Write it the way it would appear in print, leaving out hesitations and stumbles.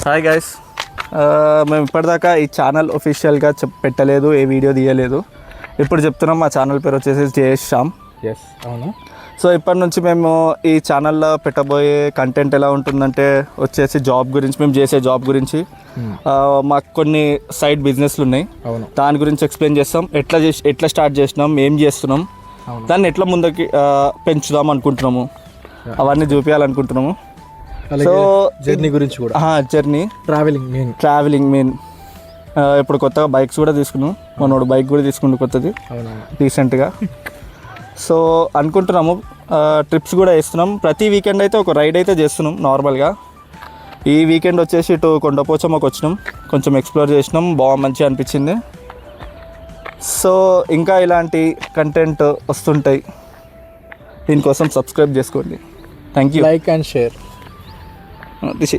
Hi guys, మేము ఇప్పటిదాకా ఈ ఛానల్ ఒఫిషియల్గా పెట్టలేదు, ఏ వీడియో తీయలేదు. ఇప్పుడు చెప్తున్నాం, మా ఛానల్ పేరు వచ్చేసి జయేష్ శ్యామ్. ఎస్, అవును. సో ఇప్పటి నుంచి మేము ఈ ఛానల్లో పెట్టబోయే కంటెంట్ ఎలా ఉంటుందంటే వచ్చేసి జాబ్ గురించి, మేము చేసే జాబ్ గురించి, మాకు కొన్ని సైడ్ బిజినెస్లు ఉన్నాయి, అవును, దాని గురించి ఎక్స్ప్లెయిన్ చేస్తాం. ఎట్లా స్టార్ట్ చేసినాం, ఏం చేస్తున్నాం, దాన్ని ఎట్లా ముందుకి పెంచుదాం అనుకుంటున్నాము, అవన్నీ చూపించాలనుకుంటున్నాము. సో జర్నీ గురించి కూడా, జర్నీ, ట్రావెలింగ్ మెయిన్. ఇప్పుడు కొత్తగా బైక్స్ కూడా తీసుకున్నాం, మనోడు బైక్ కూడా తీసుకుంటూ కొత్తది రీసెంట్గా. సో అనుకుంటున్నాము, ట్రిప్స్ కూడా వేస్తున్నాం. ప్రతి వీకెండ్ అయితే ఒక రైడ్ అయితే చేస్తున్నాం నార్మల్గా. ఈ వీకెండ్ వచ్చేసి ఇటు కొండపోచమ్మకు వచ్చినాం, కొంచెం ఎక్స్ప్లోర్ చేసినాం, మంచిగా అనిపించింది. సో ఇంకా ఇలాంటి కంటెంట్ వస్తుంటాయి, దీనికోసం సబ్స్క్రైబ్ చేసుకోండి. Thank you. Like and share. This